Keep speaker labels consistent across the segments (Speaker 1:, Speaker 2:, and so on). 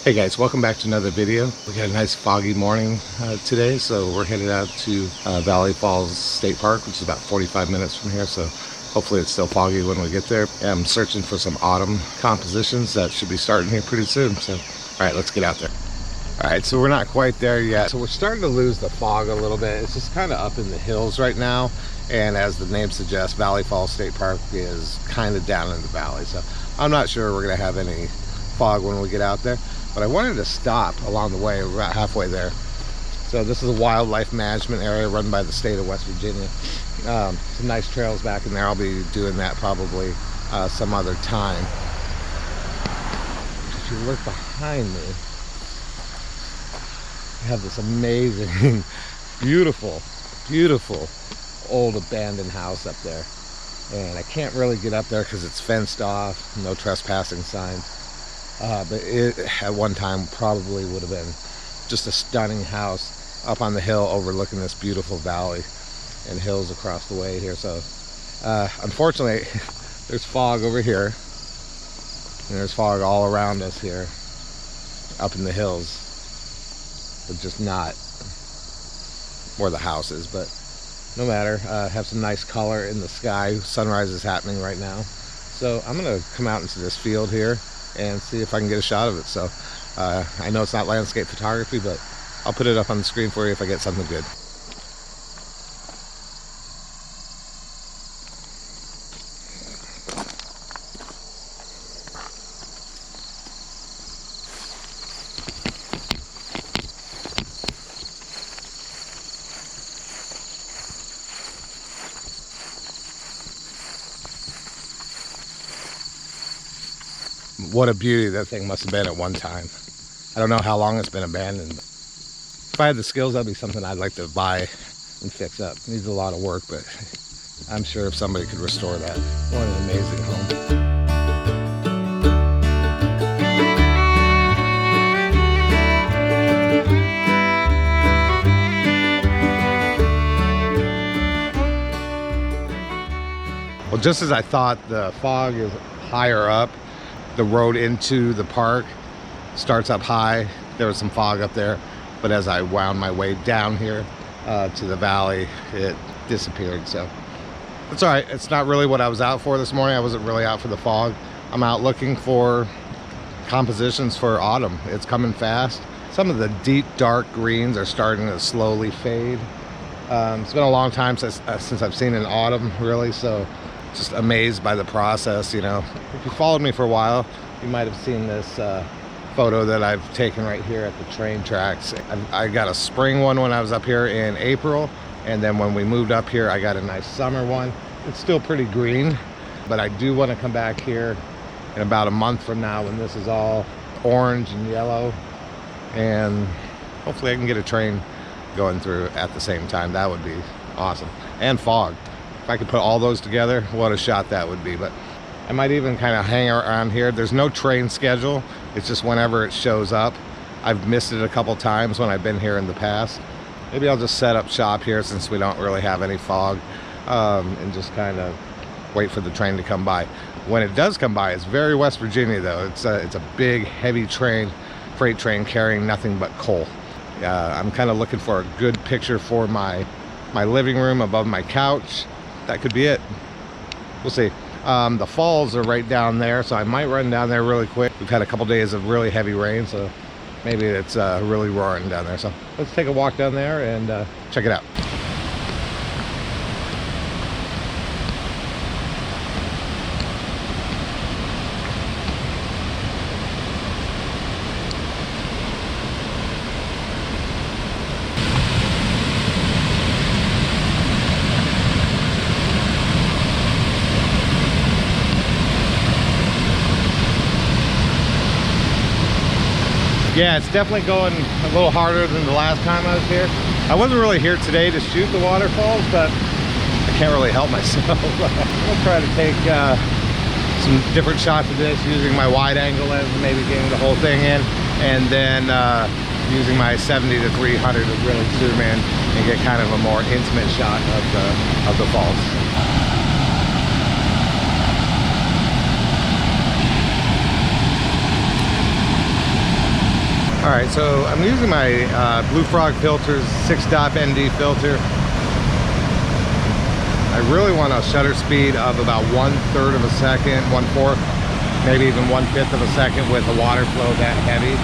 Speaker 1: Hey guys, welcome back to another video. We got a nice foggy morning today, so we're headed out to Valley Falls State Park, which is about 45 minutes from here, so hopefully it's still foggy when we get there. I'm searching for some autumn compositions that should be starting here pretty soon, so alright, let's get out there. Alright, so we're not quite there yet, so we're starting to lose the fog a little bit. It's just kind of up in the hills right now, and as the name suggests, Valley Falls State Park is kind of down in the valley, so I'm not sure we're going to have any fog when we get out there. But I wanted to stop along the way. We're about halfway there. So this is a wildlife management area run by the state of West Virginia. Some nice trails back in there. I'll be doing that probably some other time. If you look behind me, I have this amazing, beautiful old abandoned house up there. And I can't really get up there because it's fenced off, no trespassing signs. But it at one time probably would have been just a stunning house up on the hill overlooking this beautiful valley and hills across the way here. So unfortunately there's fog over here and there's fog all around us here up in the hills, but just not where the house is. But no matter, have some nice color in the sky. Sunrise is happening right now, so I'm gonna come out into this field here and see if I can get a shot of it. So I know it's not landscape photography, but I'll put it up on the screen for you if I get something good. What a beauty that thing must have been at one time. I don't know how long it's been abandoned. If I had the skills, that'd be something I'd like to buy and fix up. It needs a lot of work, but I'm sure if somebody could restore that. What an amazing home. Well, just as I thought, the fog is higher up. The road into the park starts up high. There was some fog up there, but as I wound my way down here to the valley, it disappeared. So it's all right. It's not really what I was out for this morning. I wasn't really out for the fog. I'm out looking for compositions for autumn. It's coming fast. Some of the deep dark greens are starting to slowly fade. It's been a long time since I've seen an autumn, really, so just amazed by the process. You know, if you followed me for a while, you might have seen this photo that I've taken right here at the train tracks. I got a spring one when I was up here in April, and then when we moved up here I got a nice summer one. It's still pretty green, but I do want to come back here in about a month from now when this is all orange and yellow, and hopefully I can get a train going through at the same time. That would be awesome. And fog. If I could put all those together, what a shot that would be. But I might even kind of hang around here. There's no train schedule. It's just whenever it shows up. I've missed it a couple times when I've been here in the past. Maybe I'll just set up shop here since we don't really have any fog, and just kind of wait for the train to come by. When it does come by, it's very West Virginia though. It's a big, heavy train, freight train carrying nothing but coal. I'm kind of looking for a good picture for my living room above my couch. That could be it. We'll see. The falls are right down there, so I might run down there really quick. We've had a couple days of really heavy rain, so maybe it's really roaring down there. So let's take a walk down there and check it out. Yeah, it's definitely going a little harder than the last time I was here. I wasn't really here today to shoot the waterfalls, but I can't really help myself. I'm gonna try to take some different shots of this using my wide angle lens, maybe getting the whole thing in, and then using my 70-300 to really zoom in and get kind of a more intimate shot of the falls. All right, so I'm using my Blue Frog Filters 6-stop ND filter. I really want a shutter speed of about 1/3 of a second, 1/4, maybe even 1/5 of a second with a water flow that heavy.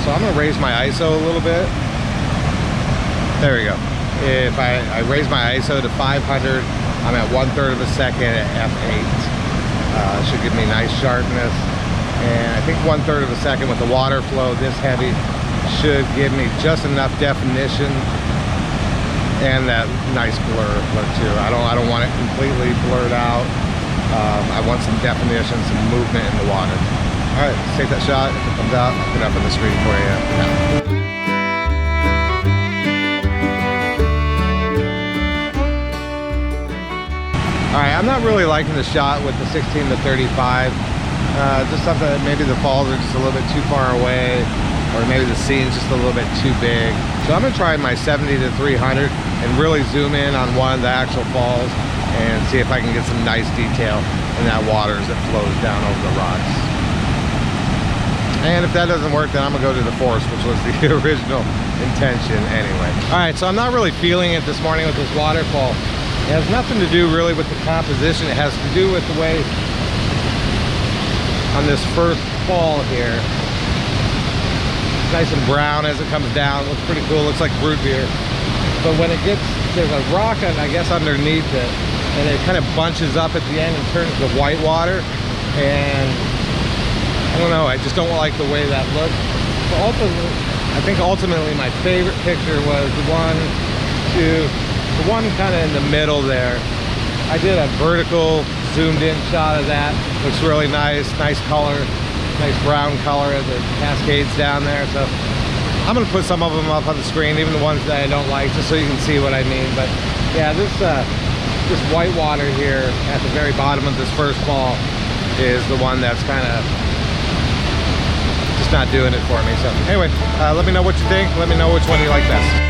Speaker 1: So I'm gonna raise my ISO a little bit. There we go. If I raise my ISO to 500, I'm at 1/3 of a second at f8. Should give me nice sharpness. And I think 1/3 of a second with the water flow this heavy should give me just enough definition and that nice blur look too. I don't want it completely blurred out. I want some definition, some movement in the water. All right, let's take that shot. If it comes out, I'll put it up on the screen for you now. All right, I'm not really liking the shot with the 16 to 35. Just something that maybe the falls are just a little bit too far away, or maybe the scene's just a little bit too big. So I'm gonna try my 70 to 300 and really zoom in on one of the actual falls and see if I can get some nice detail in that water as it flows down over the rocks. And if that doesn't work, then I'm gonna go to the forest, which was the original intention anyway. All right, so I'm not really feeling it this morning with this waterfall. It has nothing to do really with the composition. It has to do with the way on this first fall here. It's nice and brown as it comes down. Looks pretty cool. Looks like root beer. But when it gets, there's a rock, I guess, underneath it, and it kind of bunches up at the end and turns to white water. And I don't know, I just don't like the way that looks. So ultimately, I think ultimately my favorite picture was the one kind of in the middle there. I did a vertical zoomed in shot of that. Looks really nice, nice color, nice brown color as it cascades down there. So I'm gonna put some of them up on the screen, even the ones that I don't like, just so you can see what I mean. But yeah, this white water here at the very bottom of this first fall is the one that's kind of just not doing it for me. So anyway, let me know what you think. Let me know which one you like best.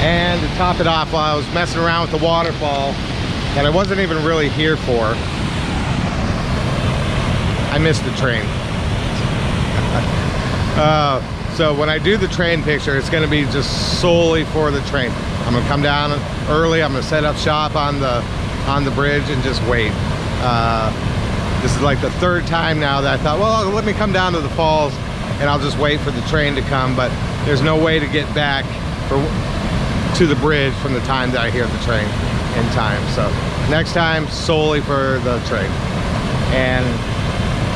Speaker 1: And to top it off, while I was messing around with the waterfall that I wasn't even really here for, I missed the train. So when I do the train picture, it's going to be just solely for the train. I'm going to come down early. I'm going to set up shop on the bridge and just wait. This is like the third time now that I thought, well, let me come down to the falls and I'll just wait for the train to come. But there's no way to get back to the bridge from the time that I hear the train in time. So next time, solely for the train. And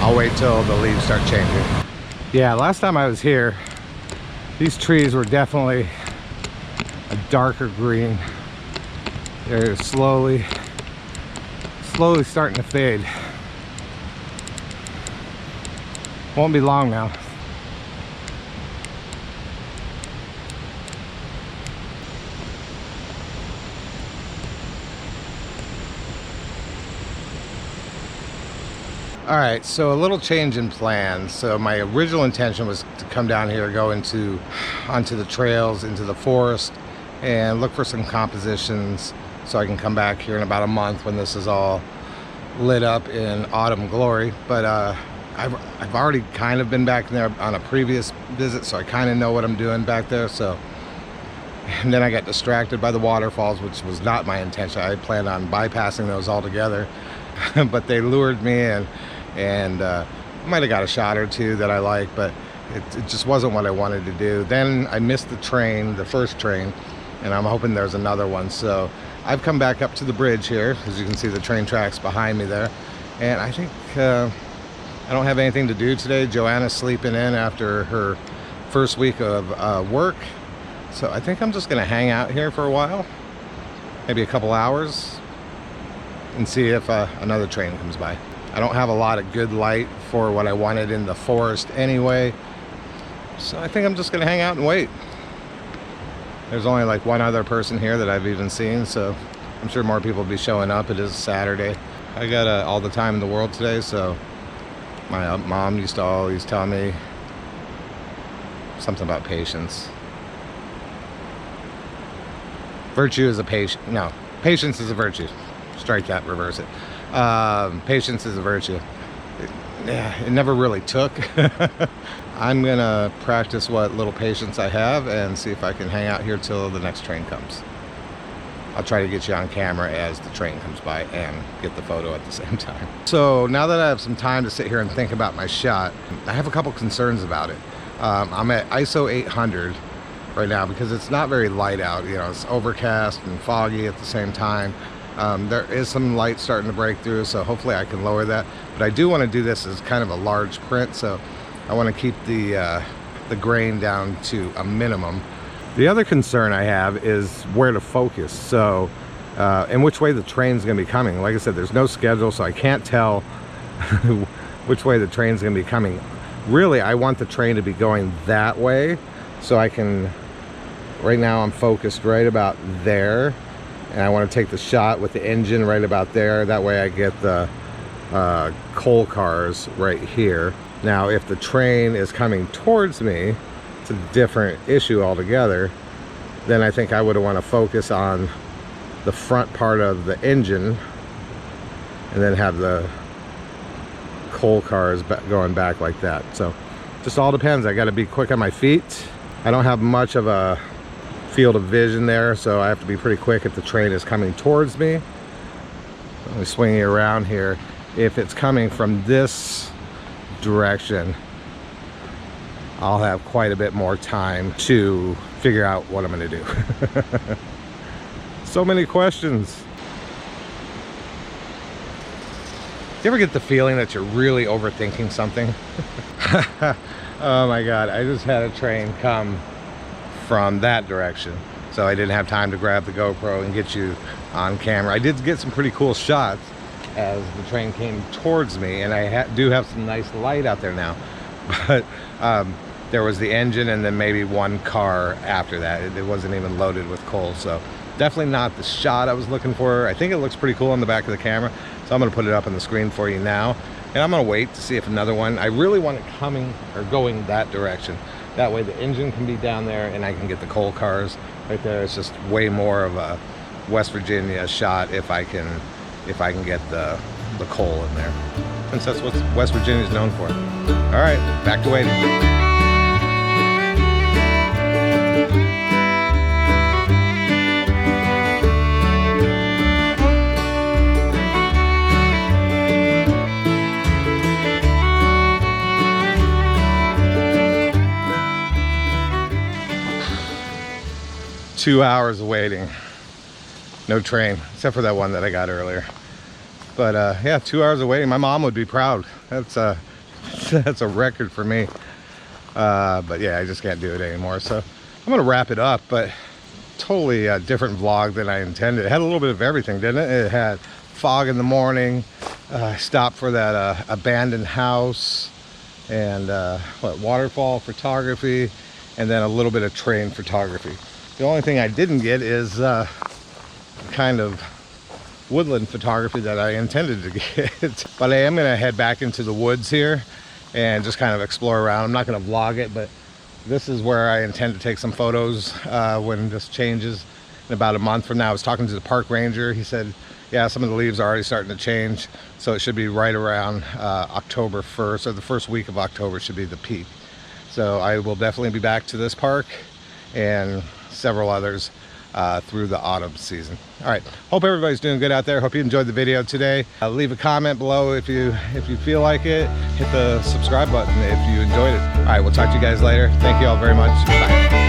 Speaker 1: I'll wait till the leaves start changing. Yeah, last time I was here, these trees were definitely a darker green. They're slowly starting to fade. Won't be long now. All right, so a little change in plans. So my original intention was to come down here, go onto the trails, into the forest, and look for some compositions so I can come back here in about a month when this is all lit up in autumn glory. But I've already kind of been back there on a previous visit, so I kind of know what I'm doing back there. So, and then I got distracted by the waterfalls, which was not my intention. I planned on bypassing those altogether, but they lured me in. And I might have got a shot or two that I like, but it just wasn't what I wanted to do. Then I missed the train, the first train, and I'm hoping there's another one. So I've come back up to the bridge here, as you can see the train tracks behind me there. And I think I don't have anything to do today. Joanna's sleeping in after her first week of work. So I think I'm just gonna hang out here for a while, maybe a couple hours, and see if another train comes by. I don't have a lot of good light for what I wanted in the forest anyway, so I think I'm just gonna hang out and wait. There's only like one other person here that I've even seen, so I'm sure more people will be showing up. It is Saturday. I got all the time in the world today, so my mom used to always tell me something about patience. Virtue is a patient. No, patience is a virtue. Strike that, reverse it. Patience is a virtue. It never really took. I'm gonna practice what little patience I have and see if I can hang out here till the next train comes. I'll try to get you on camera as the train comes by and get the photo at the same time. So now that I have some time to sit here and think about my shot, I have a couple concerns about it. I'm at ISO 800 right now because it's not very light out. You know, it's overcast and foggy at the same time. There is some light starting to break through, so hopefully I can lower that. But I do want to do this as kind of a large print, so I want to keep the grain down to a minimum. The other concern I have is where to focus, so and which way the train's going to be coming. Like I said, there's no schedule, so I can't tell which way the train's going to be coming. Really, I want the train to be going that way, so I can, right now I'm focused right about there, and I want to take the shot with the engine right about there. That way I get the coal cars right here. Now, if the train is coming towards me, it's a different issue altogether. Then I think I would want to focus on the front part of the engine and then have the coal cars going back like that. So just all depends. I got to be quick on my feet. I don't have much of a field of vision there, so I have to be pretty quick if the train is coming towards me. Let me swing it around here. If it's coming from this direction, I'll have quite a bit more time to figure out what I'm going to do. So many questions. Do you ever get the feeling that you're really overthinking something? Oh my God, I just had a train come from that direction, so I didn't have time to grab the GoPro and get you on camera. I did get some pretty cool shots as the train came towards me, and I do have some nice light out there now, but there was the engine and then maybe one car after that. It wasn't even loaded with coal, so definitely not the shot I was looking for. I think it looks pretty cool on the back of the camera, so I'm going to put it up on the screen for you now, and I'm going to wait to see if another one, I really want it coming or going that direction. That way the engine can be down there and I can get the coal cars right there. It's just way more of a West Virginia shot if I can get the coal in there, since that's what West Virginia is known for. All right, back to waiting. 2 hours of waiting, no train, except for that one that I got earlier. But yeah, 2 hours of waiting. My mom would be proud. That's a record for me. But yeah, I just can't do it anymore. So I'm gonna wrap it up, but totally a different vlog than I intended. It had a little bit of everything, didn't it? It had fog in the morning. I stopped for that abandoned house, and waterfall photography, and then a little bit of train photography. The only thing I didn't get is kind of woodland photography that I intended to get. But I am going to head back into the woods here and just kind of explore around. I'm not going to vlog it, but this is where I intend to take some photos when this changes in about a month from now. I was talking to the park ranger. He said, yeah, some of the leaves are already starting to change, so it should be right around October 1st, or the first week of October should be the peak. So I will definitely be back to this park and several others through the autumn season. All right, hope everybody's doing good out there. Hope you enjoyed the video today. Leave a comment below if you feel like it. Hit the subscribe button if you enjoyed it. All right, we'll talk to you guys later. Thank you all very much. Bye.